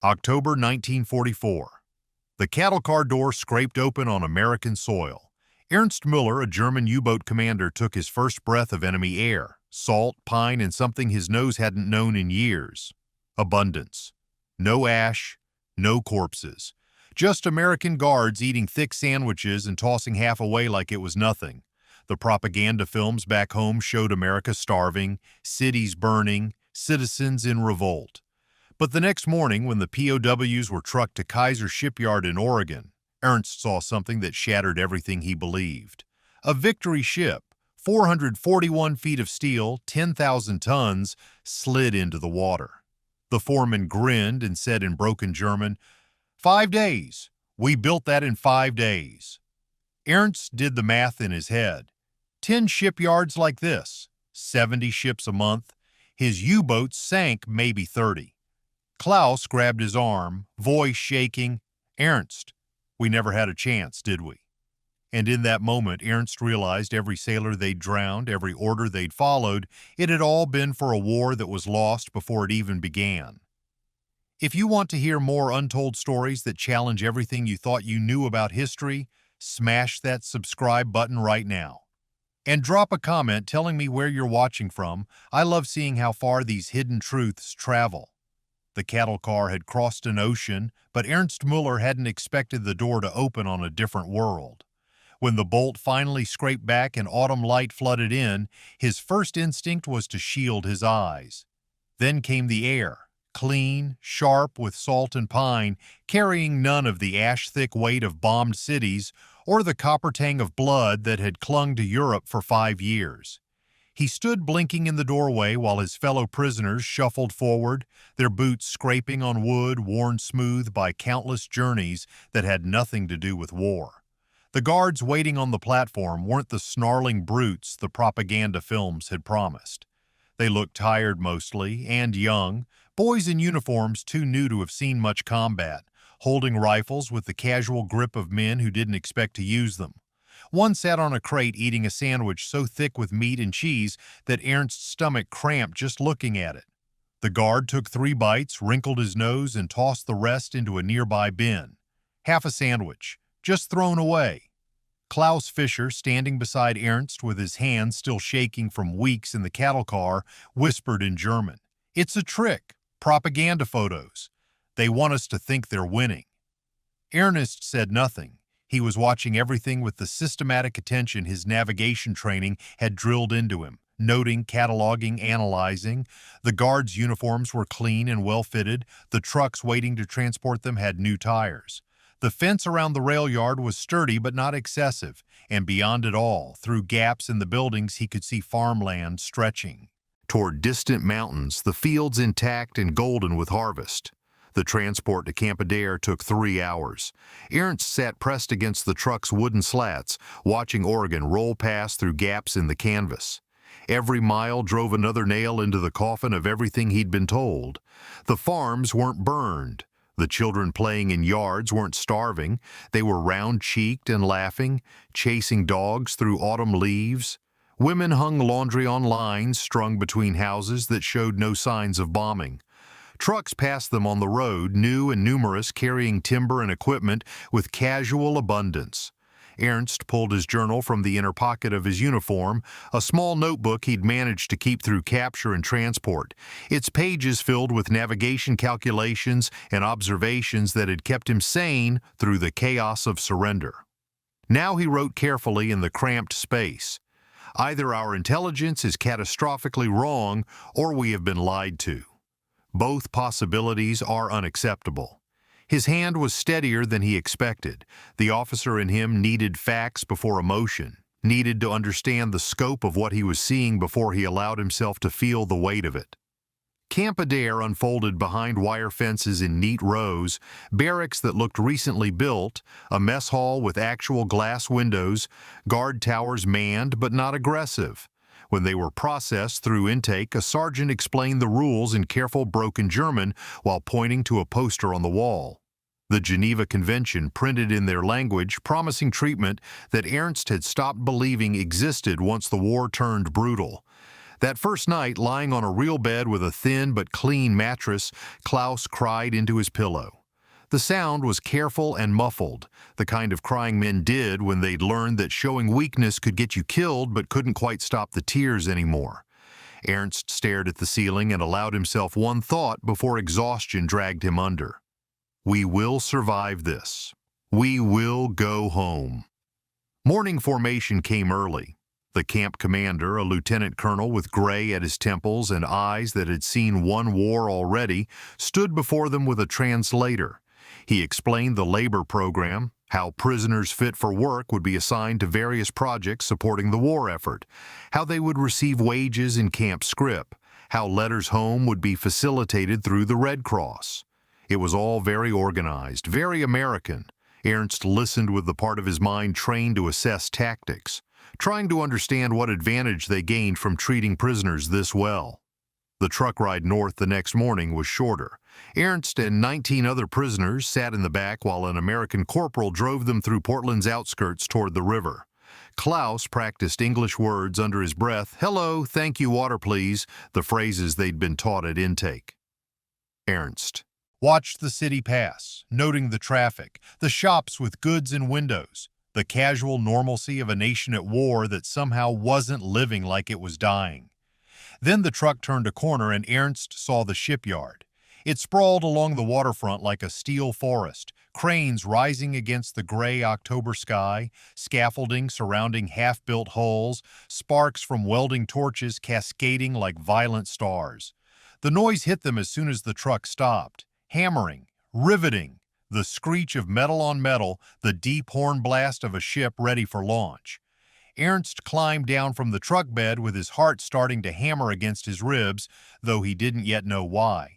October 1944. The cattle car door scraped open on American soil. Ernst Müller, a German U-boat commander, took his first breath of enemy air, salt, pine, and something his nose hadn't known in years. Abundance. No ash, no corpses. Just American guards eating thick sandwiches and tossing half away like it was nothing. The propaganda films back home showed America starving, cities burning, citizens in revolt. But the next morning, when the POWs were trucked to Kaiser Shipyard in Oregon, Ernst saw something that shattered everything he believed. A victory ship, 441 feet of steel, 10,000 tons, slid into the water. The foreman grinned and said in broken German, 5 days. We built that in 5 days. Ernst did the math in his head. 10 shipyards like this, 70 ships a month. His U-boats sank maybe 30. Klaus grabbed his arm, voice shaking. Ernst, we never had a chance, did we? And in that moment, Ernst realized every sailor they'd drowned, every order they'd followed, it had all been for a war that was lost before it even began. If you want to hear more untold stories that challenge everything you thought you knew about history, smash that subscribe button right now. And drop a comment telling me where you're watching from. I love seeing how far these hidden truths travel. The cattle car had crossed an ocean, but Ernst Müller hadn't expected the door to open on a different world. When the bolt finally scraped back and autumn light flooded in, his first instinct was to shield his eyes. Then came the air, clean, sharp with salt and pine, carrying none of the ash-thick weight of bombed cities or the copper tang of blood that had clung to Europe for 5 years. He stood blinking in the doorway while his fellow prisoners shuffled forward, their boots scraping on wood worn smooth by countless journeys that had nothing to do with war. The guards waiting on the platform weren't the snarling brutes the propaganda films had promised. They looked tired mostly, and young, boys in uniforms too new to have seen much combat, holding rifles with the casual grip of men who didn't expect to use them. One sat on a crate eating a sandwich so thick with meat and cheese that Ernst's stomach cramped just looking at it. The guard took 3 bites, wrinkled his nose, and tossed the rest into a nearby bin. Half a sandwich, just thrown away. Klaus Fischer, standing beside Ernst with his hands still shaking from weeks in the cattle car, whispered in German, "It's a trick, propaganda photos. They want us to think they're winning." Ernst said nothing. He was watching everything with the systematic attention his navigation training had drilled into him, noting, cataloging, analyzing. The guards' uniforms were clean and well-fitted. The trucks waiting to transport them had new tires. The fence around the rail yard was sturdy but not excessive, and beyond it all, through gaps in the buildings, he could see farmland stretching toward distant mountains, the fields intact and golden with harvest. The transport to Camp Adair took 3 hours. Ernst sat pressed against the truck's wooden slats, watching Oregon roll past through gaps in the canvas. Every mile drove another nail into the coffin of everything he'd been told. The farms weren't burned. The children playing in yards weren't starving. They were round-cheeked and laughing, chasing dogs through autumn leaves. Women hung laundry on lines strung between houses that showed no signs of bombing. Trucks passed them on the road, new and numerous, carrying timber and equipment with casual abundance. Ernst pulled his journal from the inner pocket of his uniform, a small notebook he'd managed to keep through capture and transport, its pages filled with navigation calculations and observations that had kept him sane through the chaos of surrender. Now he wrote carefully in the cramped space, "Either our intelligence is catastrophically wrong or we have been lied to. Both possibilities are unacceptable." His hand was steadier than he expected. The officer in him needed facts before emotion, needed to understand the scope of what he was seeing before he allowed himself to feel the weight of it. Camp Adair unfolded behind wire fences in neat rows, barracks that looked recently built, a mess hall with actual glass windows, guard towers manned but not aggressive. When they were processed through intake, a sergeant explained the rules in careful broken German while pointing to a poster on the wall. The Geneva Convention printed in their language, promising treatment that Ernst had stopped believing existed once the war turned brutal. That first night, lying on a real bed with a thin but clean mattress, Klaus cried into his pillow. The sound was careful and muffled, the kind of crying men did when they'd learned that showing weakness could get you killed but couldn't quite stop the tears anymore. Ernst stared at the ceiling and allowed himself one thought before exhaustion dragged him under. We will survive this. We will go home. Morning formation came early. The camp commander, a lieutenant colonel with gray at his temples and eyes that had seen one war already, stood before them with a translator. He explained the labor program, how prisoners fit for work would be assigned to various projects supporting the war effort, how they would receive wages in camp scrip, how letters home would be facilitated through the Red Cross. It was all very organized, very American. Ernst listened with the part of his mind trained to assess tactics, trying to understand what advantage they gained from treating prisoners this well. The truck ride north the next morning was shorter. Ernst and 19 other prisoners sat in the back while an American corporal drove them through Portland's outskirts toward the river. Klaus practiced English words under his breath, hello, thank you, water please, the phrases they'd been taught at intake. Ernst watched the city pass, noting the traffic, the shops with goods and windows, the casual normalcy of a nation at war that somehow wasn't living like it was dying. Then the truck turned a corner and Ernst saw the shipyard. It sprawled along the waterfront like a steel forest, cranes rising against the gray October sky, scaffolding surrounding half-built hulls, sparks from welding torches cascading like violent stars. The noise hit them as soon as the truck stopped, hammering, riveting, the screech of metal on metal, the deep horn blast of a ship ready for launch. Ernst climbed down from the truck bed with his heart starting to hammer against his ribs, though he didn't yet know why.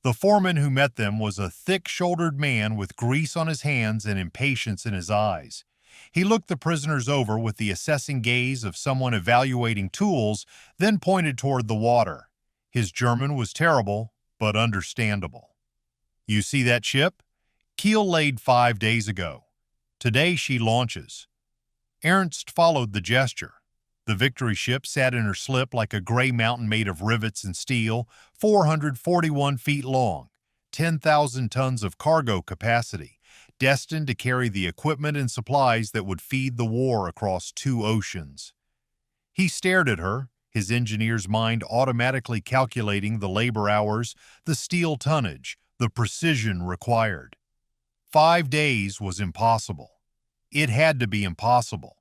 The foreman who met them was a thick-shouldered man with grease on his hands and impatience in his eyes. He looked the prisoners over with the assessing gaze of someone evaluating tools, then pointed toward the water. His German was terrible, but understandable. You see that ship? Keel laid 5 days ago. Today she launches. Ernst followed the gesture. The Victory ship sat in her slip like a gray mountain made of rivets and steel, 441 feet long, 10,000 tons of cargo capacity, destined to carry the equipment and supplies that would feed the war across 2 oceans. He stared at her, his engineer's mind automatically calculating the labor hours, the steel tonnage, the precision required. 5 days was impossible. It had to be impossible.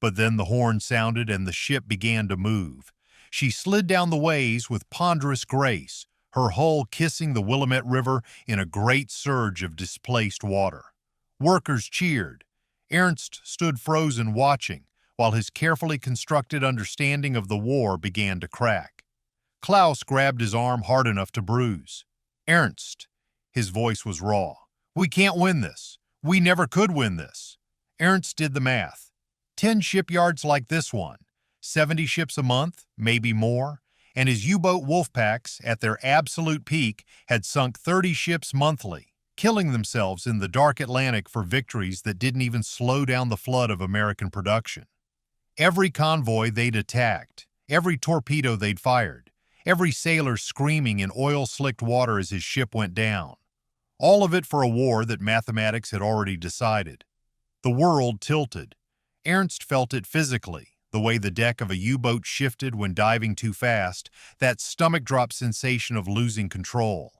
But then the horn sounded and the ship began to move. She slid down the ways with ponderous grace, her hull kissing the Willamette River in a great surge of displaced water. Workers cheered. Ernst stood frozen watching, while his carefully constructed understanding of the war began to crack. Klaus grabbed his arm hard enough to bruise. Ernst, his voice was raw. We can't win this. We never could win this. Ernst did the math. 10 shipyards like this one, 70 ships a month, maybe more, and his U-boat wolf packs, at their absolute peak, had sunk 30 ships monthly, killing themselves in the dark Atlantic for victories that didn't even slow down the flood of American production. Every convoy they'd attacked, every torpedo they'd fired, every sailor screaming in oil-slicked water as his ship went down. All of it for a war that mathematics had already decided. The world tilted. Ernst felt it physically, the way the deck of a U-boat shifted when diving too fast, that stomach-drop sensation of losing control.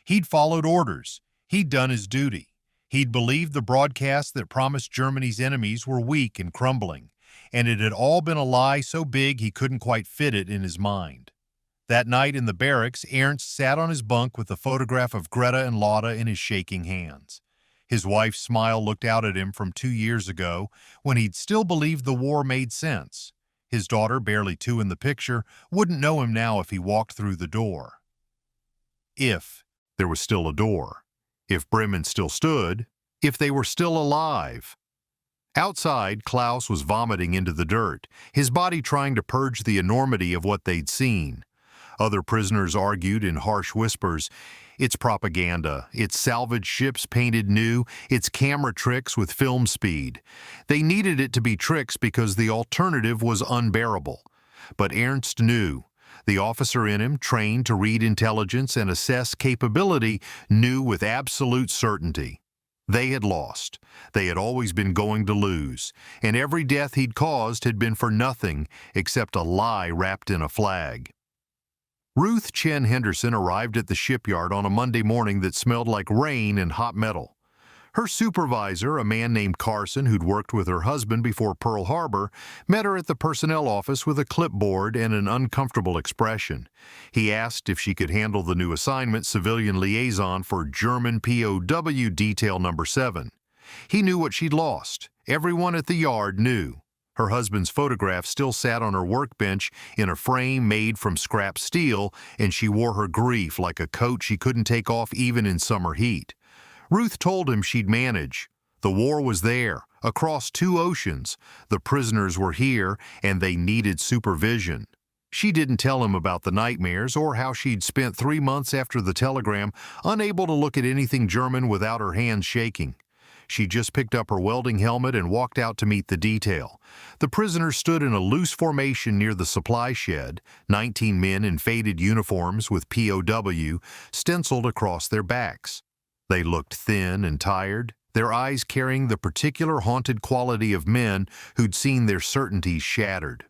He'd followed orders. He'd done his duty. He'd believed the broadcasts that promised Germany's enemies were weak and crumbling, and it had all been a lie so big he couldn't quite fit it in his mind. That night in the barracks, Ernst sat on his bunk with a photograph of Greta and Lotta in his shaking hands. His wife's smile looked out at him from 2 years ago, when he'd still believed the war made sense. His daughter, barely 2 in the picture, wouldn't know him now if he walked through the door. If there was still a door. If Bremen still stood. If they were still alive. Outside, Klaus was vomiting into the dirt, his body trying to purge the enormity of what they'd seen. Other prisoners argued in harsh whispers, it's propaganda, it's salvage ships painted new, it's camera tricks with film speed. They needed it to be tricks because the alternative was unbearable. But Ernst knew The officer in him, trained to read intelligence and assess capability, knew with absolute certainty. They had lost. They had always been going to lose, and every death he'd caused had been for nothing except a lie wrapped in a flag. Ruth Chen Henderson arrived at the shipyard on a Monday morning that smelled like rain and hot metal. Her supervisor, a man named Carson who'd worked with her husband before Pearl Harbor, met her at the personnel office with a clipboard and an uncomfortable expression. He asked if she could handle the new assignment, civilian liaison for German POW Detail Number 7. He knew what she'd lost. Everyone at the yard knew. Her husband's photograph still sat on her workbench in a frame made from scrap steel, and she wore her grief like a coat she couldn't take off even in summer heat. Ruth told him she'd manage. The war was there, across 2 oceans. The prisoners were here, and they needed supervision. She didn't tell him about the nightmares or how she'd spent 3 months after the telegram, unable to look at anything German without her hands shaking. She just picked up her welding helmet and walked out to meet the detail. The prisoners stood in a loose formation near the supply shed, 19 men in faded uniforms with POW stenciled across their backs. They looked thin and tired, their eyes carrying the particular haunted quality of men who'd seen their certainties shattered.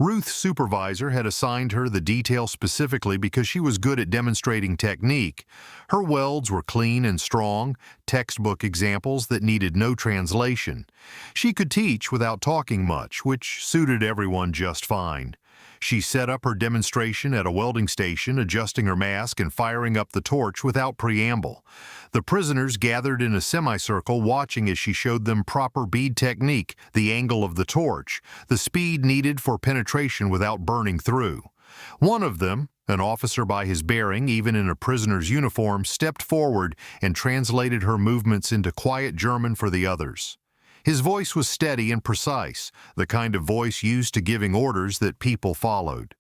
Ruth's supervisor had assigned her the detail specifically because she was good at demonstrating technique. Her welds were clean and strong, textbook examples that needed no translation. She could teach without talking much, which suited everyone just fine. She set up her demonstration at a welding station, adjusting her mask and firing up the torch without preamble. The prisoners gathered in a semicircle watching as she showed them proper bead technique, the angle of the torch, the speed needed for penetration without burning through. One of them, an officer by his bearing, even in a prisoner's uniform, stepped forward and translated her movements into quiet German for the others. His voice was steady and precise, the kind of voice used to giving orders that people followed.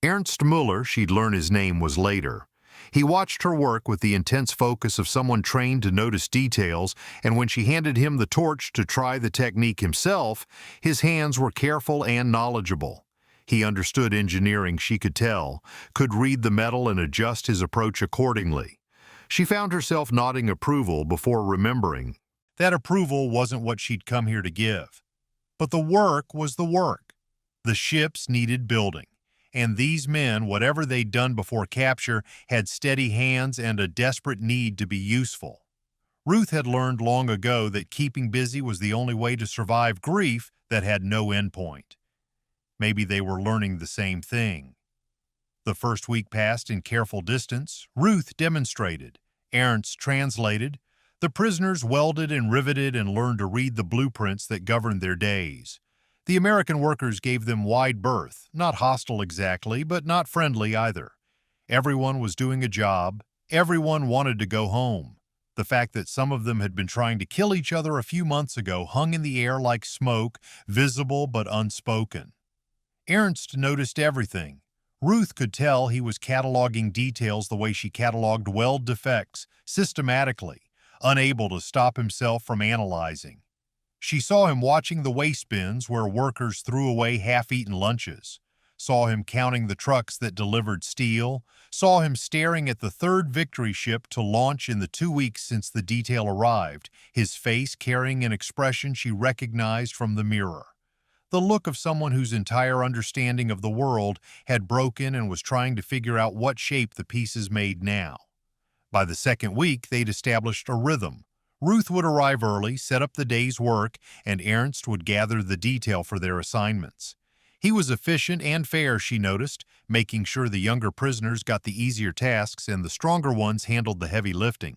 Ernst Müller, she'd learn his name was later. He watched her work with the intense focus of someone trained to notice details, and when she handed him the torch to try the technique himself, his hands were careful and knowledgeable. He understood engineering, she could tell, could read the metal and adjust his approach accordingly. She found herself nodding approval before remembering that approval wasn't what she'd come here to give. But the work was the work. The ships needed building, and these men, whatever they'd done before capture, had steady hands and a desperate need to be useful. Ruth had learned long ago that keeping busy was the only way to survive grief that had no endpoint. Maybe they were learning the same thing. The first week passed in careful distance. Ruth demonstrated. Ernst translated. The prisoners welded and riveted and learned to read the blueprints that governed their days. The American workers gave them wide berth, not hostile exactly, but not friendly either. Everyone was doing a job. Everyone wanted to go home. The fact that some of them had been trying to kill each other a few months ago hung in the air like smoke, visible but unspoken. Ernst noticed everything. Ruth could tell he was cataloging details the way she cataloged weld defects, systematically, unable to stop himself from analyzing. She saw him watching the waste bins where workers threw away half-eaten lunches, saw him counting the trucks that delivered steel, saw him staring at the 3rd Victory ship to launch in the 2 weeks since the detail arrived, his face carrying an expression she recognized from the mirror. The look of someone whose entire understanding of the world had broken and was trying to figure out what shape the pieces made now. By the 2nd week, they'd established a rhythm. Ruth would arrive early, set up the day's work, and Ernst would gather the detail for their assignments. He was efficient and fair, she noticed, making sure the younger prisoners got the easier tasks and the stronger ones handled the heavy lifting.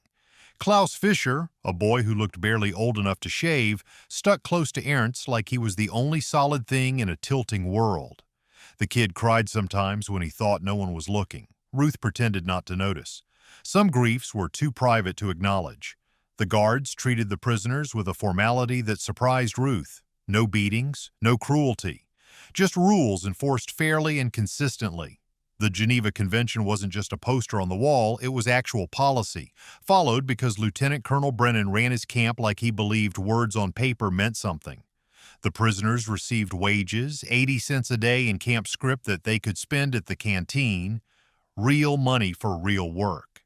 Klaus Fischer, a boy who looked barely old enough to shave, stuck close to Ernst like he was the only solid thing in a tilting world. The kid cried sometimes when he thought no one was looking. Ruth pretended not to notice. Some griefs were too private to acknowledge. The guards treated the prisoners with a formality that surprised Ruth. No beatings, no cruelty. Just rules enforced fairly and consistently. The Geneva Convention wasn't just a poster on the wall, it was actual policy, followed because Lieutenant Colonel Brennan ran his camp like he believed words on paper meant something. The prisoners received wages, 80 cents a day in camp scrip that they could spend at the canteen, real money for real work.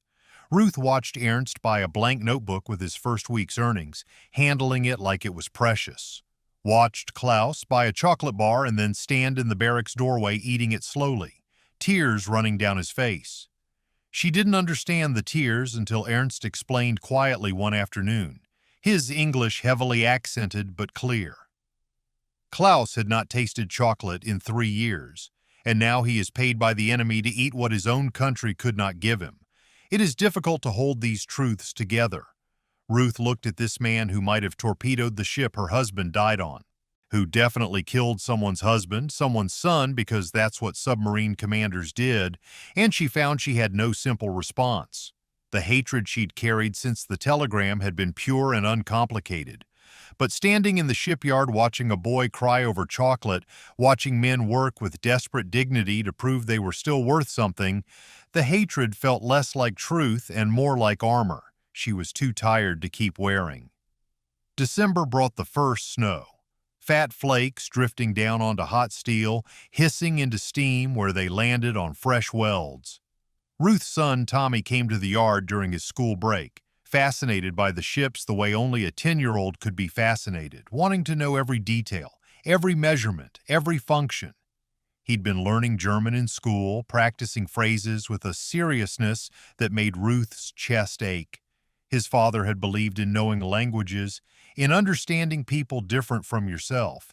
Ruth watched Ernst buy a blank notebook with his first week's earnings, handling it like it was precious. Watched Klaus buy a chocolate bar and then stand in the barracks doorway eating it slowly, tears running down his face. She didn't understand the tears until Ernst explained quietly one afternoon, his English heavily accented but clear. Klaus had not tasted chocolate in 3 years, and now he is paid by the enemy to eat what his own country could not give him. It is difficult to hold these truths together. Ruth looked at this man who might have torpedoed the ship her husband died on, who definitely killed someone's husband, someone's son, because that's what submarine commanders did, and she found she had no simple response. The hatred she'd carried since the telegram had been pure and uncomplicated. But standing in the shipyard watching a boy cry over chocolate, watching men work with desperate dignity to prove they were still worth something, the hatred felt less like truth and more like armor she was too tired to keep wearing. December brought the first snow. Fat flakes drifting down onto hot steel, hissing into steam where they landed on fresh welds. Ruth's son Tommy came to the yard during his school break, fascinated by the ships the way only a 10-year-old could be fascinated, wanting to know every detail, every measurement, every function. He'd been learning German in school, practicing phrases with a seriousness that made Ruth's chest ache. His father had believed in knowing languages, in understanding people different from yourself.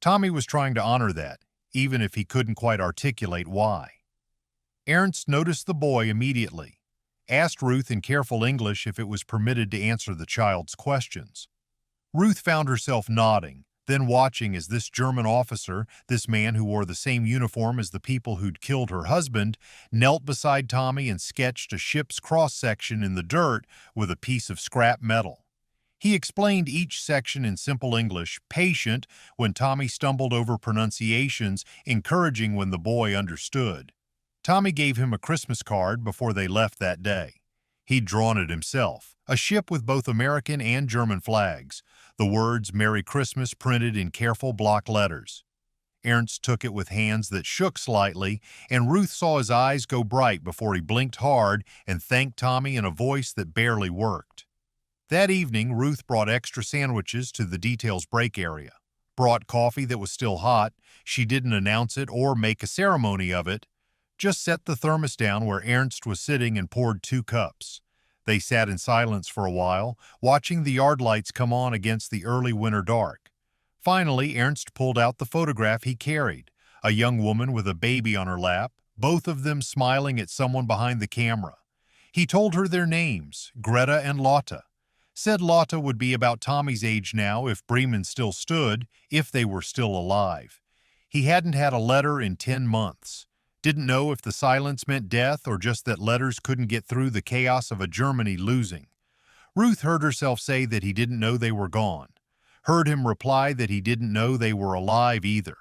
Tommy was trying to honor that, even if he couldn't quite articulate why. Ernst noticed the boy immediately, asked Ruth in careful English if it was permitted to answer the child's questions. Ruth found herself nodding, then watching as this German officer, this man who wore the same uniform as the people who'd killed her husband, knelt beside Tommy and sketched a ship's cross-section in the dirt with a piece of scrap metal. He explained each section in simple English, patient when Tommy stumbled over pronunciations, encouraging when the boy understood. Tommy gave him a Christmas card before they left that day. He'd drawn it himself, a ship with both American and German flags, the words Merry Christmas printed in careful block letters. Ernst took it with hands that shook slightly, and Ruth saw his eyes go bright before he blinked hard and thanked Tommy in a voice that barely worked. That evening, Ruth brought extra sandwiches to the details break area, brought coffee that was still hot. She didn't announce it or make a ceremony of it, just set the thermos down where Ernst was sitting and poured 2 cups. They sat in silence for a while, watching the yard lights come on against the early winter dark. Finally, Ernst pulled out the photograph he carried, a young woman with a baby on her lap, both of them smiling at someone behind the camera. He told her their names, Greta and Lotta. Said Lotta would be about Tommy's age now if Bremen still stood, if they were still alive. He hadn't had a letter in 10 months. Didn't know if the silence meant death or just that letters couldn't get through the chaos of a Germany losing. Ruth heard herself say that he didn't know they were gone. Heard him reply that he didn't know they were alive either.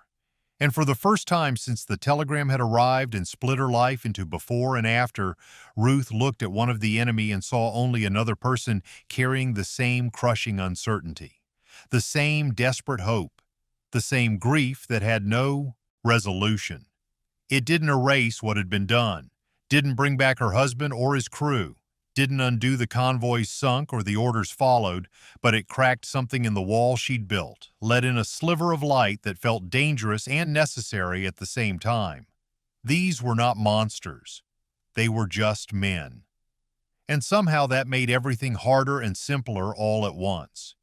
And for the first time since the telegram had arrived and split her life into before and after, Ruth looked at one of the enemy and saw only another person carrying the same crushing uncertainty, the same desperate hope, the same grief that had no resolution. It didn't erase what had been done, didn't bring back her husband or his crew, didn't undo the convoys sunk or the orders followed, but it cracked something in the wall she'd built, let in a sliver of light that felt dangerous and necessary at the same time. These were not monsters. They were just men. And somehow that made everything harder and simpler all at once.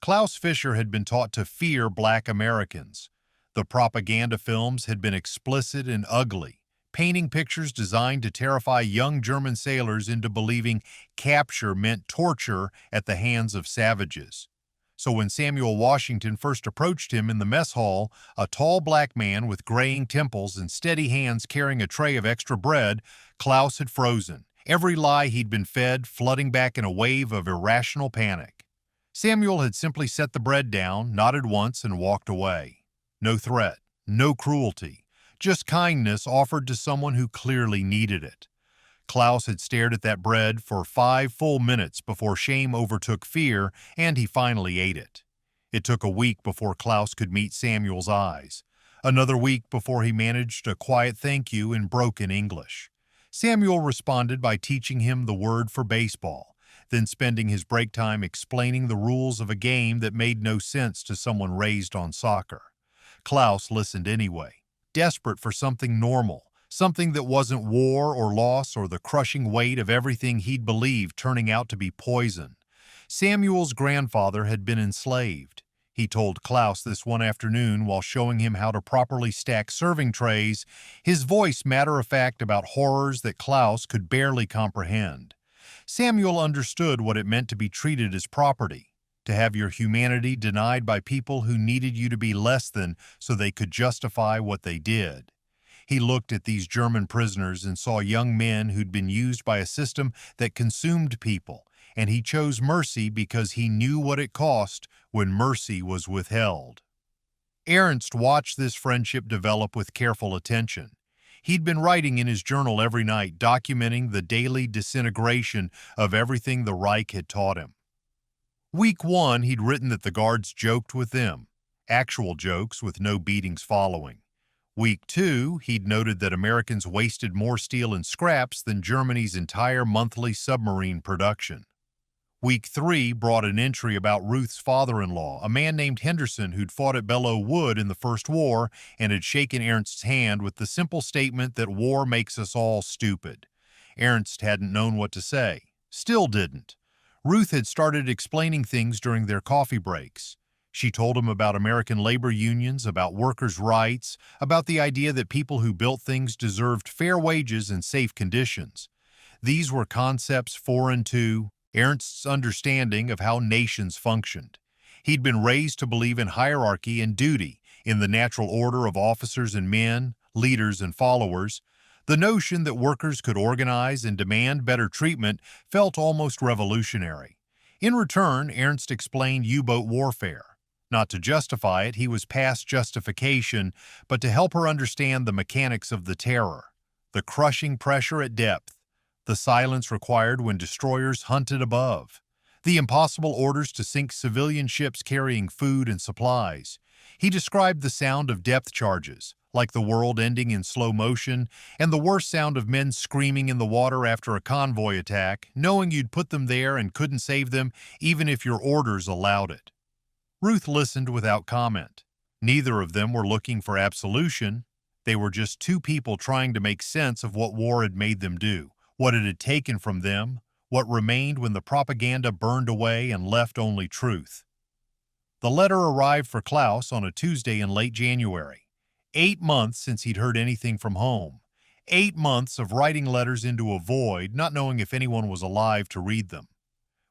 Klaus Fischer had been taught to fear Black Americans. The propaganda films had been explicit and ugly, painting pictures designed to terrify young German sailors into believing capture meant torture at the hands of savages. So when Samuel Washington first approached him in the mess hall, a tall black man with graying temples and steady hands carrying a tray of extra bread, Klaus had frozen, every lie he'd been fed flooding back in a wave of irrational panic. Samuel had simply set the bread down, nodded once, and walked away. No threat, no cruelty, just kindness offered to someone who clearly needed it. Klaus had stared at that bread for 5 full minutes before shame overtook fear, and he finally ate it. It took a week before Klaus could meet Samuel's eyes. Another week before he managed a quiet thank you in broken English. Samuel responded by teaching him the word for baseball, then spending his break time explaining the rules of a game that made no sense to someone raised on soccer. Klaus listened anyway, desperate for something normal, something that wasn't war or loss or the crushing weight of everything he'd believed turning out to be poison. Samuel's grandfather had been enslaved. He told Klaus this one afternoon while showing him how to properly stack serving trays, his voice matter-of-fact about horrors that Klaus could barely comprehend. Samuel understood what it meant to be treated as property, to have your humanity denied by people who needed you to be less than so they could justify what they did. He looked at these German prisoners and saw young men who'd been used by a system that consumed people, and he chose mercy because he knew what it cost when mercy was withheld. Ernst watched this friendship develop with careful attention. He'd been writing in his journal every night, documenting the daily disintegration of everything the Reich had taught him. Week 1, he'd written that the guards joked with them, actual jokes with no beatings following. Week 2, he'd noted that Americans wasted more steel and scraps than Germany's entire monthly submarine production. Week 3 brought an entry about Ruth's father-in-law, a man named Henderson who'd fought at Belleau Wood in the First War and had shaken Ernst's hand with the simple statement that war makes us all stupid. Ernst hadn't known what to say, still didn't. Ruth had started explaining things during their coffee breaks. She told him about American labor unions, about workers' rights, about the idea that people who built things deserved fair wages and safe conditions. These were concepts foreign to Ernst's understanding of how nations functioned. He'd been raised to believe in hierarchy and duty, in the natural order of officers and men, leaders and followers. The notion that workers could organize and demand better treatment felt almost revolutionary. In return, Ernst explained U-boat warfare. Not to justify it, he was past justification, but to help her understand the mechanics of the terror, the crushing pressure at depth, the silence required when destroyers hunted above, the impossible orders to sink civilian ships carrying food and supplies. He described the sound of depth charges, like the world ending in slow motion, and the worst sound of men screaming in the water after a convoy attack, knowing you'd put them there and couldn't save them even if your orders allowed it. Ruth listened without comment. Neither of them were looking for absolution. They were just two people trying to make sense of what war had made them do, what it had taken from them, what remained when the propaganda burned away and left only truth. The letter arrived for Klaus on a Tuesday in late January. 8 months since he'd heard anything from home. 8 months of writing letters into a void, not knowing if anyone was alive to read them.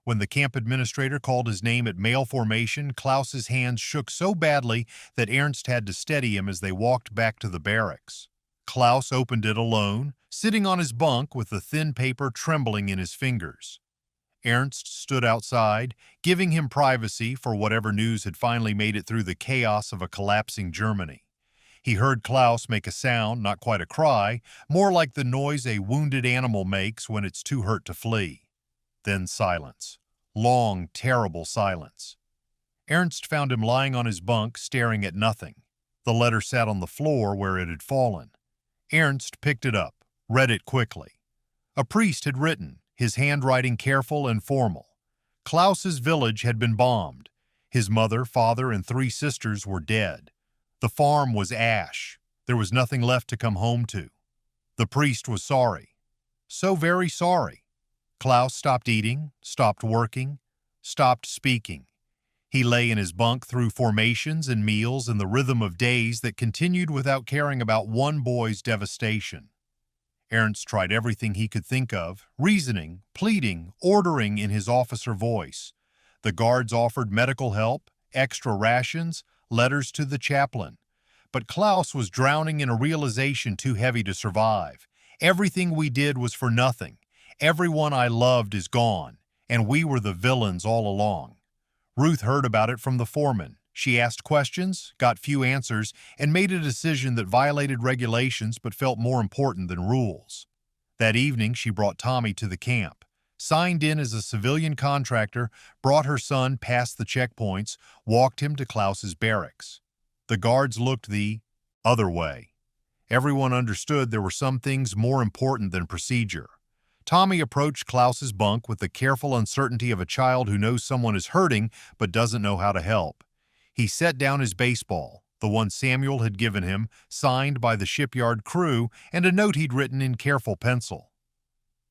When the camp administrator called his name at mail formation, Klaus's hands shook so badly that Ernst had to steady him as they walked back to the barracks. Klaus opened it alone, sitting on his bunk with the thin paper trembling in his fingers. Ernst stood outside, giving him privacy for whatever news had finally made it through the chaos of a collapsing Germany. He heard Klaus make a sound, not quite a cry, more like the noise a wounded animal makes when it's too hurt to flee. Then silence. Long, terrible silence. Ernst found him lying on his bunk, staring at nothing. The letter sat on the floor where it had fallen. Ernst picked it up, read it quickly. A priest had written, his handwriting careful and formal. Klaus's village had been bombed. His mother, father, and 3 sisters were dead. The farm was ash. There was nothing left to come home to. The priest was sorry. So very sorry. Klaus stopped eating, stopped working, stopped speaking. He lay in his bunk through formations and meals and the rhythm of days that continued without caring about one boy's devastation. Ernst tried everything he could think of, reasoning, pleading, ordering in his officer voice. The guards offered medical help, extra rations, letters to the chaplain. But Klaus was drowning in a realization too heavy to survive. Everything we did was for nothing. Everyone I loved is gone, and we were the villains all along. Ruth heard about it from the foreman. She asked questions, got few answers, and made a decision that violated regulations but felt more important than rules. That evening, she brought Tommy to the camp. signed in as a civilian contractor, brought her son past the checkpoints, walked him to Klaus's barracks. The guards looked the other way. Everyone understood there were some things more important than procedure. Tommy approached Klaus's bunk with the careful uncertainty of a child who knows someone is hurting but doesn't know how to help. He set down his baseball, the one Samuel had given him, signed by the shipyard crew, and a note he'd written in careful pencil.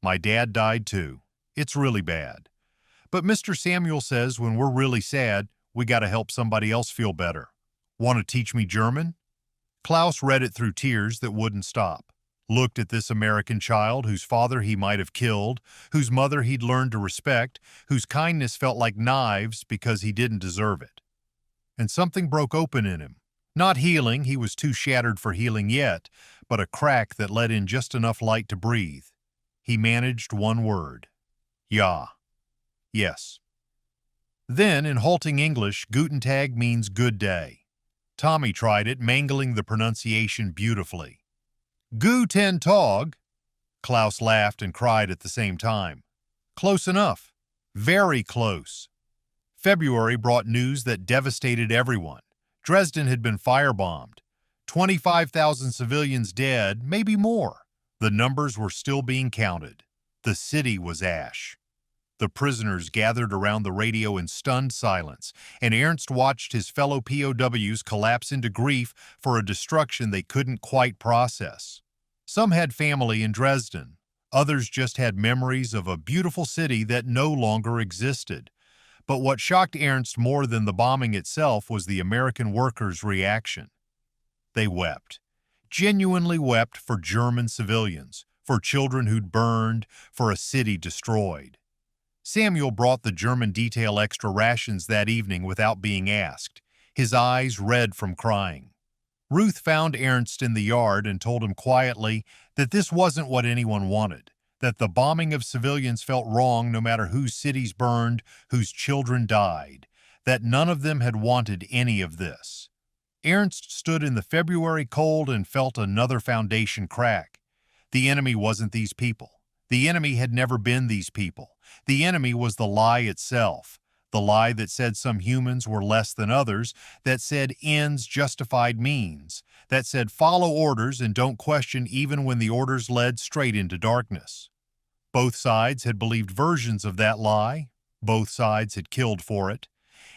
"My dad died too. It's really bad. But Mr. Samuel says when we're really sad, we gotta help somebody else feel better. Want to teach me German?" Klaus read it through tears that wouldn't stop, looked at this American child whose father he might have killed, whose mother he'd learned to respect, whose kindness felt like knives because he didn't deserve it. And something broke open in him. Not healing, he was too shattered for healing yet, but a crack that let in just enough light to breathe. He managed one word. Ja. Yes. Then, in halting English, Guten Tag means good day. Tommy tried it, mangling the pronunciation beautifully. Guten Tag. Klaus laughed and cried at the same time. Close enough. Very close. February brought news that devastated everyone. Dresden had been firebombed. 25,000 civilians dead, maybe more. The numbers were still being counted. The city was ash. The prisoners gathered around the radio in stunned silence, and Ernst watched his fellow POWs collapse into grief for a destruction they couldn't quite process. Some had family in Dresden. Others just had memories of a beautiful city that no longer existed. But what shocked Ernst more than the bombing itself was the American workers' reaction. They wept. Genuinely wept for German civilians, for children who'd burned, for a city destroyed. Samuel brought the German detail extra rations that evening without being asked, his eyes red from crying. Ruth found Ernst in the yard and told him quietly that this wasn't what anyone wanted, that the bombing of civilians felt wrong no matter whose cities burned, whose children died, that none of them had wanted any of this. Ernst stood in the February cold and felt another foundation crack. The enemy wasn't these people. The enemy had never been these people. The enemy was the lie itself, the lie that said some humans were less than others, that said ends justified means, that said follow orders and don't question even when the orders led straight into darkness. Both sides had believed versions of that lie. Both sides had killed for it.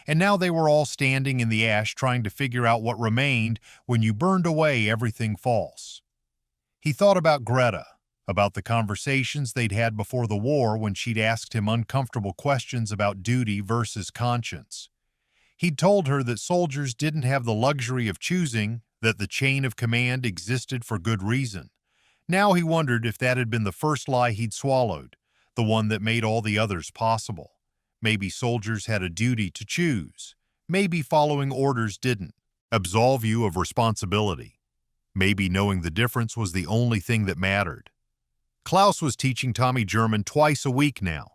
And now they were all standing in the ash trying to figure out what remained when you burned away everything false. He thought about Greta, about the conversations they'd had before the war when she'd asked him uncomfortable questions about duty versus conscience. He'd told her that soldiers didn't have the luxury of choosing, that the chain of command existed for good reason. Now he wondered if that had been the first lie he'd swallowed, the one that made all the others possible. Maybe soldiers had a duty to choose. Maybe following orders didn't absolve you of responsibility. Maybe knowing the difference was the only thing that mattered. Klaus was teaching Tommy German twice a week now.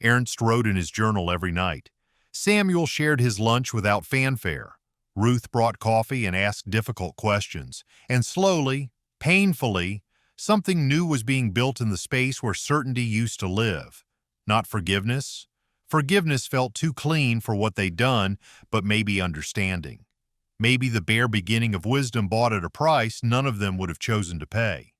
Ernst wrote in his journal every night. Samuel shared his lunch without fanfare. Ruth brought coffee and asked difficult questions. And slowly, painfully, something new was being built in the space where certainty used to live. Not forgiveness. Forgiveness felt too clean for what they'd done, but maybe understanding. Maybe the bare beginning of wisdom bought at a price none of them would have chosen to pay.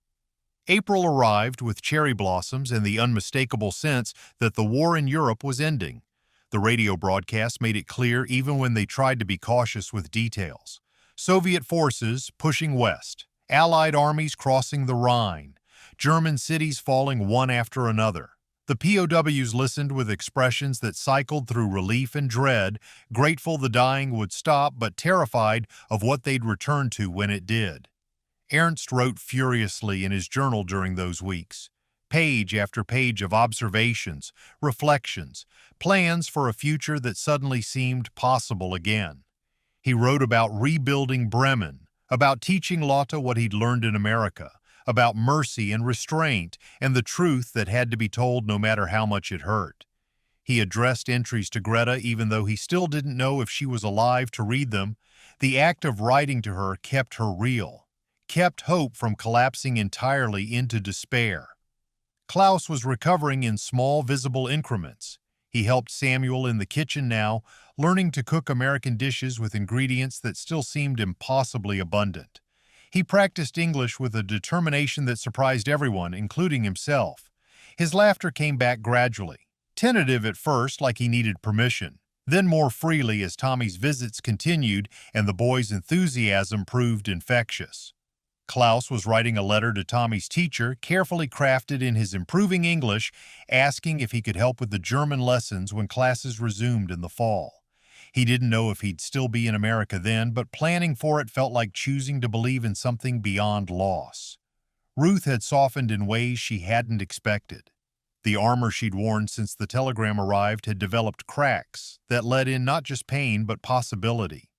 April arrived with cherry blossoms and the unmistakable sense that the war in Europe was ending. The radio broadcast made it clear even when they tried to be cautious with details. Soviet forces pushing west, Allied armies crossing the Rhine, German cities falling one after another. The POWs listened with expressions that cycled through relief and dread, grateful the dying would stop but terrified of what they'd return to when it did. Ernst wrote furiously in his journal during those weeks, page after page of observations, reflections, plans for a future that suddenly seemed possible again. He wrote about rebuilding Bremen, about teaching Lotte what he'd learned in America, about mercy and restraint and the truth that had to be told no matter how much it hurt. He addressed entries to Greta even though he still didn't know if she was alive to read them. The act of writing to her kept her real, kept hope from collapsing entirely into despair. Klaus was recovering in small, visible increments. He helped Samuel in the kitchen now, learning to cook American dishes with ingredients that still seemed impossibly abundant. He practiced English with a determination that surprised everyone, including himself. His laughter came back gradually, tentative at first, like he needed permission, then more freely as Tommy's visits continued and the boy's enthusiasm proved infectious. Klaus was writing a letter to Tommy's teacher, carefully crafted in his improving English, asking if he could help with the German lessons when classes resumed in the fall. He didn't know if he'd still be in America then, but planning for it felt like choosing to believe in something beyond loss. Ruth had softened in ways she hadn't expected. The armor she'd worn since the telegram arrived had developed cracks that let in not just pain but possibility.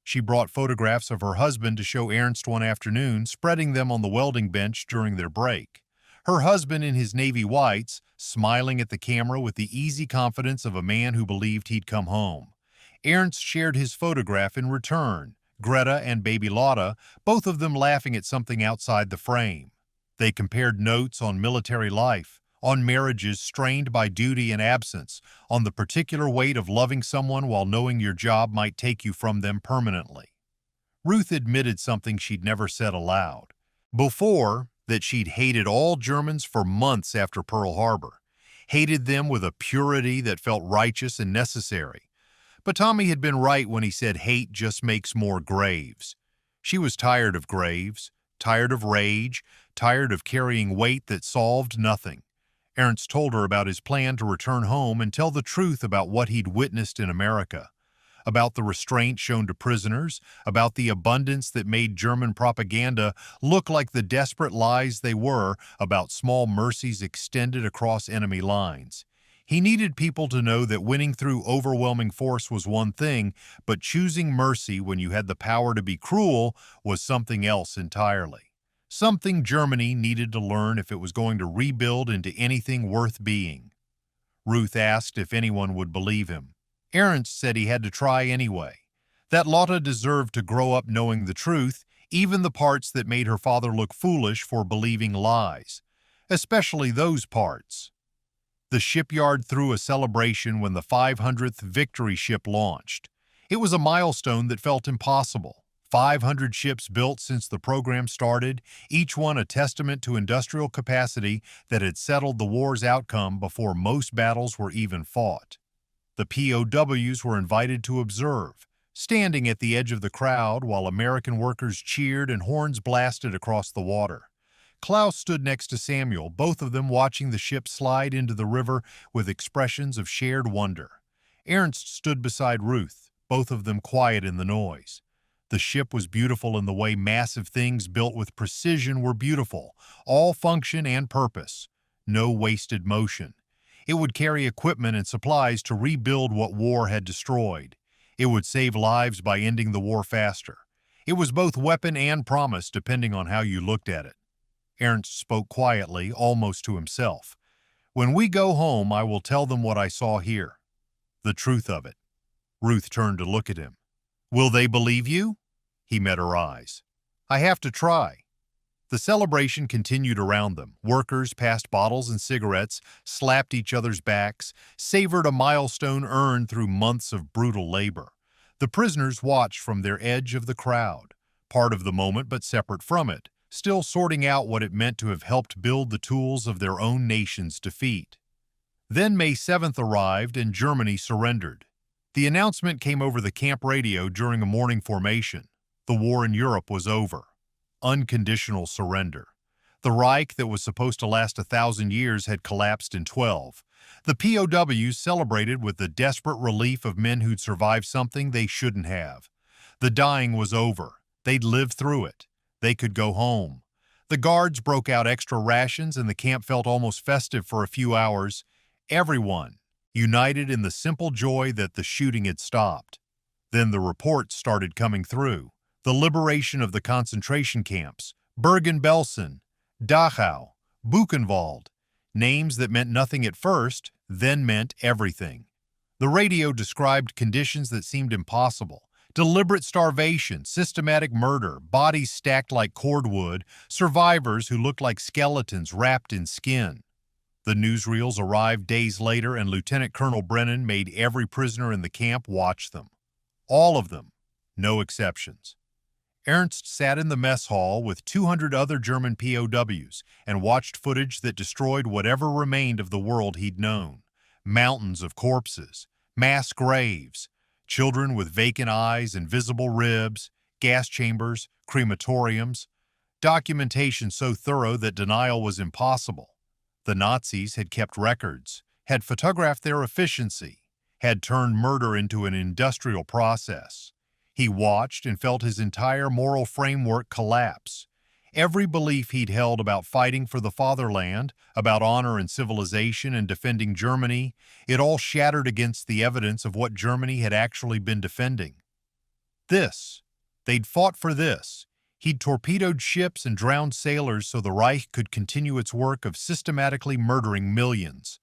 She brought photographs of her husband to show Ernst one afternoon, spreading them on the welding bench during their break. Her husband in his navy whites, smiling at the camera with the easy confidence of a man who believed he'd come home. Ernst shared his photograph in return, Greta and baby Lotta, both of them laughing at something outside the frame. They compared notes on military life, on marriages strained by duty and absence, on the particular weight of loving someone while knowing your job might take you from them permanently. Ruth admitted something she'd never said aloud. Before, that she'd hated all Germans for months after Pearl Harbor, hated them with a purity that felt righteous and necessary. But Tommy had been right when he said hate just makes more graves. She was tired of graves, tired of rage, tired of carrying weight that solved nothing. Ernst told her about his plan to return home and tell the truth about what he'd witnessed in America, about the restraint shown to prisoners, about the abundance that made German propaganda look like the desperate lies they were, about small mercies extended across enemy lines. He needed people to know that winning through overwhelming force was one thing, but choosing mercy when you had the power to be cruel was something else entirely. Something Germany needed to learn if it was going to rebuild into anything worth being. Ruth asked if anyone would believe him. Ernst said he had to try anyway, that Lotta deserved to grow up knowing the truth, even the parts that made her father look foolish for believing lies, especially those parts. The shipyard threw a celebration when the 500th victory ship launched. It was a milestone that felt impossible. 500 ships built since the program started, each one a testament to industrial capacity that had settled the war's outcome before most battles were even fought. The POWs were invited to observe, standing at the edge of the crowd while American workers cheered and horns blasted across the water. Klaus stood next to Samuel, both of them watching the ship slide into the river with expressions of shared wonder. Ernst stood beside Ruth, both of them quiet in the noise. The ship was beautiful in the way massive things built with precision were beautiful, all function and purpose, no wasted motion. It would carry equipment and supplies to rebuild what war had destroyed. It would save lives by ending the war faster. It was both weapon and promise, depending on how you looked at it. Ernst spoke quietly, almost to himself. When we go home, I will tell them what I saw here. The truth of it. Ruth turned to look at him. Will they believe you? He met her eyes. I have to try. The celebration continued around them. Workers passed bottles and cigarettes, slapped each other's backs, savored a milestone earned through months of brutal labor. The prisoners watched from their edge of the crowd, part of the moment but separate from it, still sorting out what it meant to have helped build the tools of their own nation's defeat. Then May 7th arrived and Germany surrendered. The announcement came over the camp radio during a morning formation. The war in Europe was over. Unconditional surrender. The Reich that was supposed to last 1,000 years had collapsed in 12. The POWs celebrated with the desperate relief of men who'd survived something they shouldn't have. The dying was over. They'd lived through it. They could go home. The guards broke out extra rations and the camp felt almost festive for a few hours. Everyone united in the simple joy that the shooting had stopped. Then the reports started coming through. The liberation of the concentration camps, Bergen-Belsen, Dachau, Buchenwald, names that meant nothing at first, then meant everything. The radio described conditions that seemed impossible. Deliberate starvation, systematic murder, bodies stacked like cordwood, survivors who looked like skeletons wrapped in skin. The newsreels arrived days later, and Lieutenant Colonel Brennan made every prisoner in the camp watch them. All of them, no exceptions. Ernst sat in the mess hall with 200 other German POWs and watched footage that destroyed whatever remained of the world he'd known. Mountains of corpses, mass graves, children with vacant eyes, invisible ribs, gas chambers, crematoriums, documentation so thorough that denial was impossible. The Nazis had kept records, had photographed their efficiency, had turned murder into an industrial process. He watched and felt his entire moral framework collapse. Every belief he'd held about fighting for the fatherland, about honor and civilization and defending Germany, it all shattered against the evidence of what Germany had actually been defending. They'd fought for this. He'd torpedoed ships and drowned sailors so the Reich could continue its work of systematically murdering millions.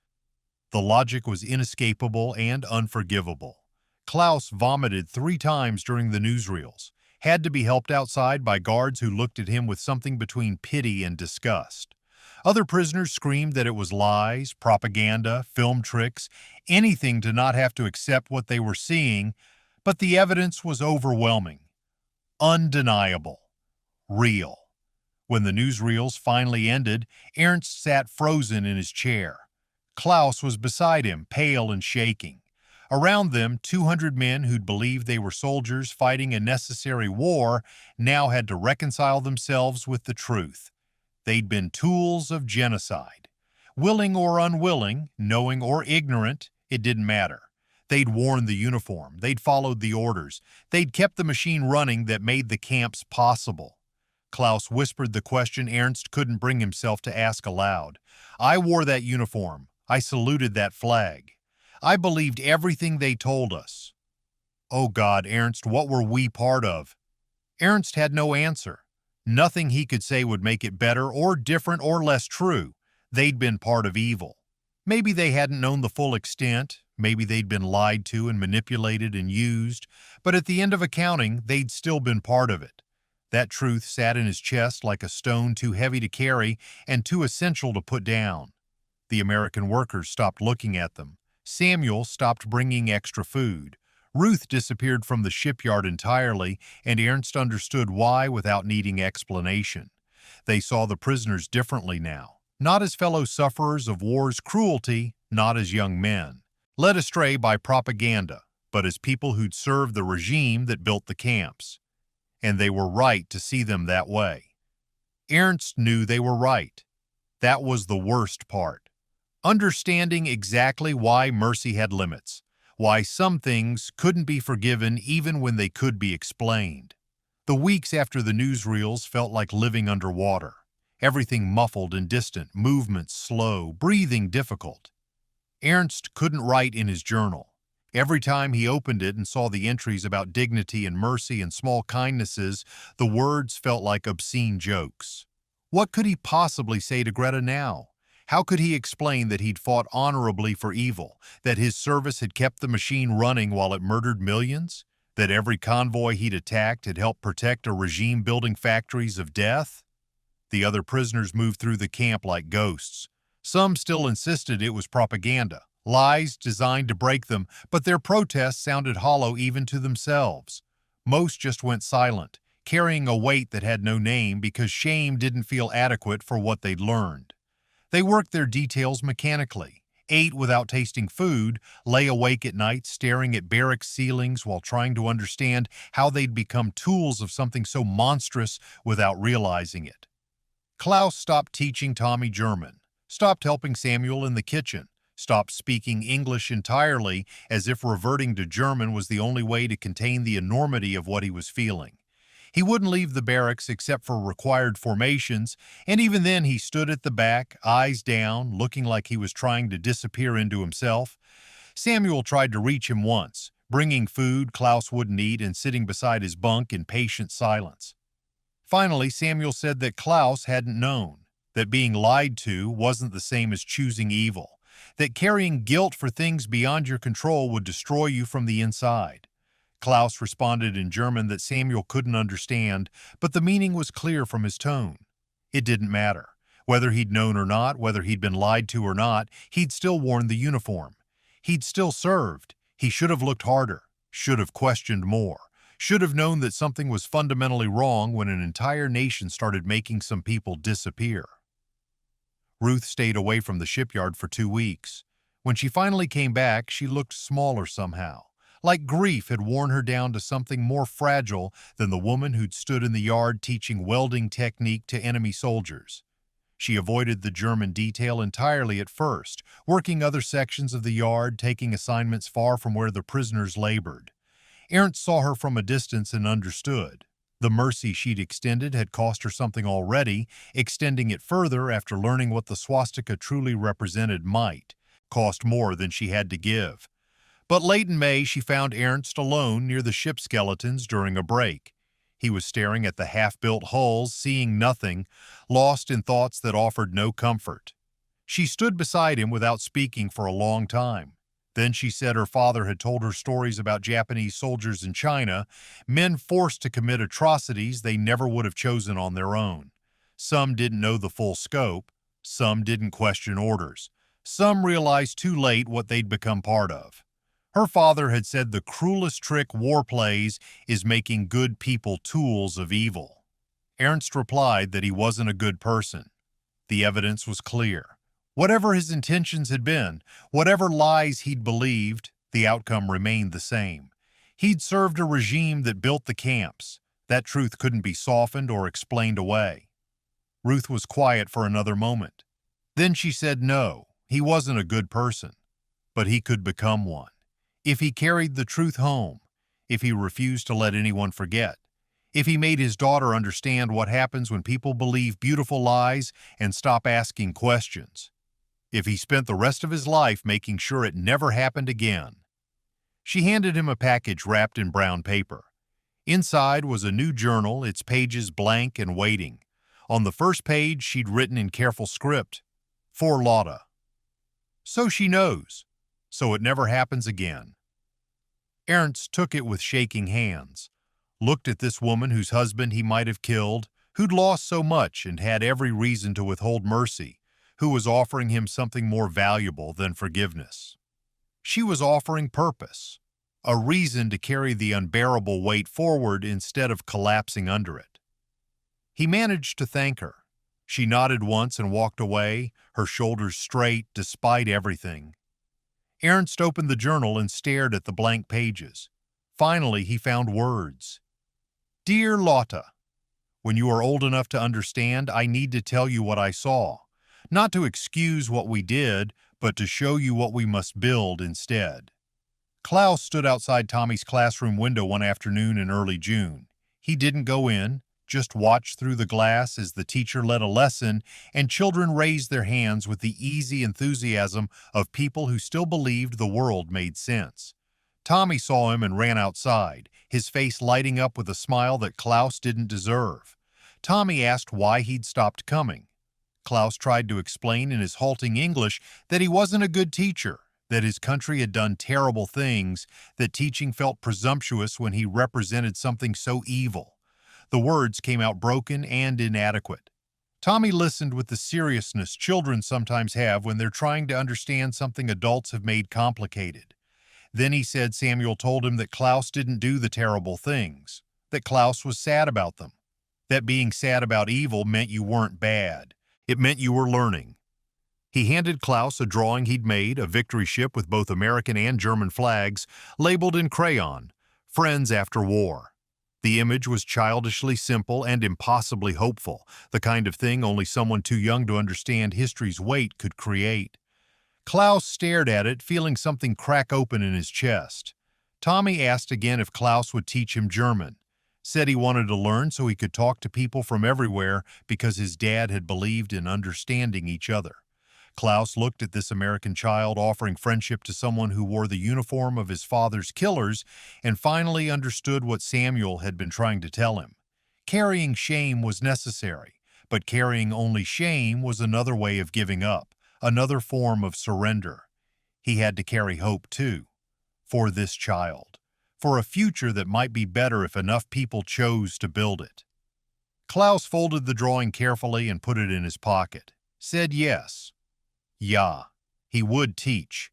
The logic was inescapable and unforgivable. Klaus vomited 3 times during the newsreels, had to be helped outside by guards who looked at him with something between pity and disgust. Other prisoners screamed that it was lies, propaganda, film tricks, anything to not have to accept what they were seeing, but the evidence was overwhelming, undeniable, real. When the newsreels finally ended, Ernst sat frozen in his chair. Klaus was beside him, pale and shaking. Around them, 200 men who'd believed they were soldiers fighting a necessary war now had to reconcile themselves with the truth. They'd been tools of genocide. Willing or unwilling, knowing or ignorant, it didn't matter. They'd worn the uniform, they'd followed the orders, they'd kept the machine running that made the camps possible. Klaus whispered the question Ernst couldn't bring himself to ask aloud. I wore that uniform. I saluted that flag. I believed everything they told us. Oh God, Ernst, what were we part of? Ernst had no answer. Nothing he could say would make it better or different or less true. They'd been part of evil. Maybe they hadn't known the full extent. Maybe they'd been lied to and manipulated and used. But at the end of accounting, they'd still been part of it. That truth sat in his chest like a stone too heavy to carry and too essential to put down. The American workers stopped looking at them. Samuel stopped bringing extra food. Ruth disappeared from the shipyard entirely, and Ernst understood why without needing explanation. They saw the prisoners differently now, not as fellow sufferers of war's cruelty, not as young men, led astray by propaganda, but as people who'd served the regime that built the camps. And they were right to see them that way. Ernst knew they were right. That was the worst part. Understanding exactly why mercy had limits, why some things couldn't be forgiven even when they could be explained. The weeks after the newsreels felt like living underwater. Everything muffled and distant, movements slow, breathing difficult. Ernst couldn't write in his journal. Every time he opened it and saw the entries about dignity and mercy and small kindnesses, the words felt like obscene jokes. What could he possibly say to Greta now? How could he explain that he'd fought honorably for evil, that his service had kept the machine running while it murdered millions, that every convoy he'd attacked had helped protect a regime building factories of death? The other prisoners moved through the camp like ghosts. Some still insisted it was propaganda, lies designed to break them, but their protests sounded hollow even to themselves. Most just went silent, carrying a weight that had no name because shame didn't feel adequate for what they'd learned. They worked their details mechanically, ate without tasting food, lay awake at night staring at barrack ceilings while trying to understand how they'd become tools of something so monstrous without realizing it. Klaus stopped teaching Tommy German, stopped helping Samuel in the kitchen, stopped speaking English entirely as if reverting to German was the only way to contain the enormity of what he was feeling. He wouldn't leave the barracks except for required formations, and even then he stood at the back, eyes down, looking like he was trying to disappear into himself. Samuel tried to reach him once, bringing food Klaus wouldn't eat and sitting beside his bunk in patient silence. Finally, Samuel said that Klaus hadn't known, that being lied to wasn't the same as choosing evil, that carrying guilt for things beyond your control would destroy you from the inside. Klaus responded in German that Samuel couldn't understand, but the meaning was clear from his tone. It didn't matter. Whether he'd known or not, whether he'd been lied to or not, he'd still worn the uniform. He'd still served. He should have looked harder, should have questioned more, should have known that something was fundamentally wrong when an entire nation started making some people disappear. Ruth stayed away from the shipyard for 2 weeks. When she finally came back, she looked smaller somehow, like grief had worn her down to something more fragile than the woman who'd stood in the yard teaching welding technique to enemy soldiers. She avoided the German detail entirely at first, working other sections of the yard, taking assignments far from where the prisoners labored. Ernst saw her from a distance and understood. The mercy she'd extended had cost her something already. Extending it further after learning what the swastika truly represented might cost more than she had to give. But late in May, she found Ernst alone near the ship skeletons during a break. He was staring at the half-built hulls, seeing nothing, lost in thoughts that offered no comfort. She stood beside him without speaking for a long time. Then she said her father had told her stories about Japanese soldiers in China, men forced to commit atrocities they never would have chosen on their own. Some didn't know the full scope, some didn't question orders, some realized too late what they'd become part of. Her father had said the cruelest trick war plays is making good people tools of evil. Ernst replied that he wasn't a good person. The evidence was clear. Whatever his intentions had been, whatever lies he'd believed, the outcome remained the same. He'd served a regime that built the camps. That truth couldn't be softened or explained away. Ruth was quiet for another moment. Then she said no, he wasn't a good person, but he could become one. If he carried the truth home, if he refused to let anyone forget, if he made his daughter understand what happens when people believe beautiful lies and stop asking questions, if he spent the rest of his life making sure it never happened again. She handed him a package wrapped in brown paper. Inside was a new journal, its pages blank and waiting. On the first page, she'd written in careful script, "For Lotta." So she knows. So it never happens again. Ernst took it with shaking hands, looked at this woman whose husband he might have killed, who'd lost so much and had every reason to withhold mercy, who was offering him something more valuable than forgiveness. She was offering purpose, a reason to carry the unbearable weight forward instead of collapsing under it. He managed to thank her. She nodded once and walked away, her shoulders straight despite everything. Ernst opened the journal and stared at the blank pages. Finally, he found words. "Dear Lotta, when you are old enough to understand, I need to tell you what I saw. Not to excuse what we did, but to show you what we must build instead." Klaus stood outside Tommy's classroom window one afternoon in early June. He didn't go in, just watched through the glass as the teacher led a lesson and children raised their hands with the easy enthusiasm of people who still believed the world made sense. Tommy saw him and ran outside, his face lighting up with a smile that Klaus didn't deserve. Tommy asked why he'd stopped coming. Klaus tried to explain in his halting English that he wasn't a good teacher, that his country had done terrible things, that teaching felt presumptuous when he represented something so evil. The words came out broken and inadequate. Tommy listened with the seriousness children sometimes have when they're trying to understand something adults have made complicated. Then he said Samuel told him that Klaus didn't do the terrible things, that Klaus was sad about them, that being sad about evil meant you weren't bad. It meant you were learning. He handed Klaus a drawing he'd made, a victory ship with both American and German flags, labeled in crayon, "Friends After War." The image was childishly simple and impossibly hopeful, the kind of thing only someone too young to understand history's weight could create. Klaus stared at it, feeling something crack open in his chest. Tommy asked again if Klaus would teach him German. Said he wanted to learn so he could talk to people from everywhere because his dad had believed in understanding each other. Klaus looked at this American child offering friendship to someone who wore the uniform of his father's killers and finally understood what Samuel had been trying to tell him. Carrying shame was necessary, but carrying only shame was another way of giving up, another form of surrender. He had to carry hope, too, for this child, for a future that might be better if enough people chose to build it. Klaus folded the drawing carefully and put it in his pocket. Said yes. Ja, he would teach.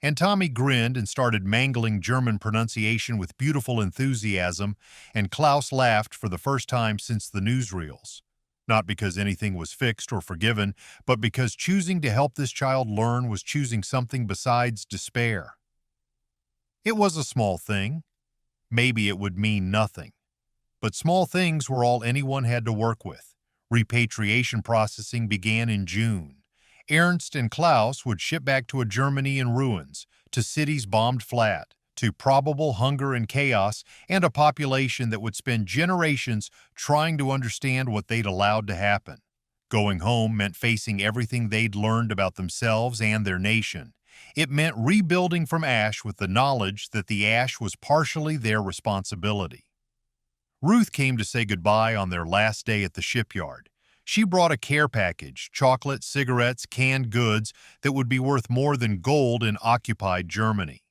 And Tommy grinned and started mangling German pronunciation with beautiful enthusiasm, and Klaus laughed for the first time since the newsreels. Not because anything was fixed or forgiven, but because choosing to help this child learn was choosing something besides despair. It was a small thing. Maybe it would mean nothing. But small things were all anyone had to work with. Repatriation processing began in June. Ernst and Klaus would ship back to a Germany in ruins, to cities bombed flat, to probable hunger and chaos, and a population that would spend generations trying to understand what they'd allowed to happen. Going home meant facing everything they'd learned about themselves and their nation. It meant rebuilding from ash with the knowledge that the ash was partially their responsibility. Ruth came to say goodbye on their last day at the shipyard. She brought a care package, chocolate, cigarettes, canned goods that would be worth more than gold in occupied Germany.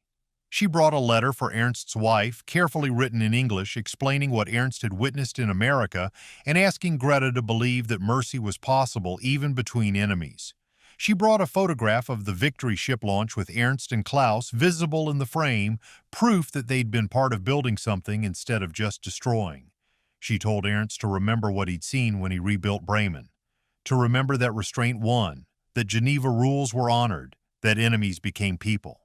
She brought a letter for Ernst's wife, carefully written in English, explaining what Ernst had witnessed in America and asking Greta to believe that mercy was possible even between enemies. She brought a photograph of the Victory ship launch with Ernst and Klaus visible in the frame, proof that they'd been part of building something instead of just destroying. She told Ernst to remember what he'd seen when he rebuilt Bremen, to remember that restraint won, that Geneva rules were honored, that enemies became people.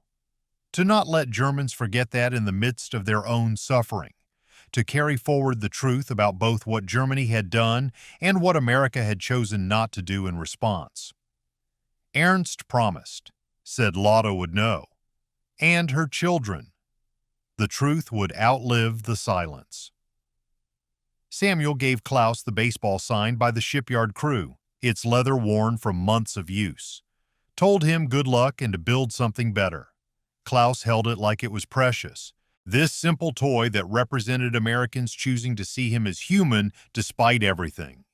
To not let Germans forget that in the midst of their own suffering, to carry forward the truth about both what Germany had done and what America had chosen not to do in response. Ernst promised, said Lotta would know, and her children. The truth would outlive the silence. Samuel gave Klaus the baseball signed by the shipyard crew, its leather worn from months of use. Told him good luck and to build something better. Klaus held it like it was precious. This simple toy that represented Americans choosing to see him as human despite everything.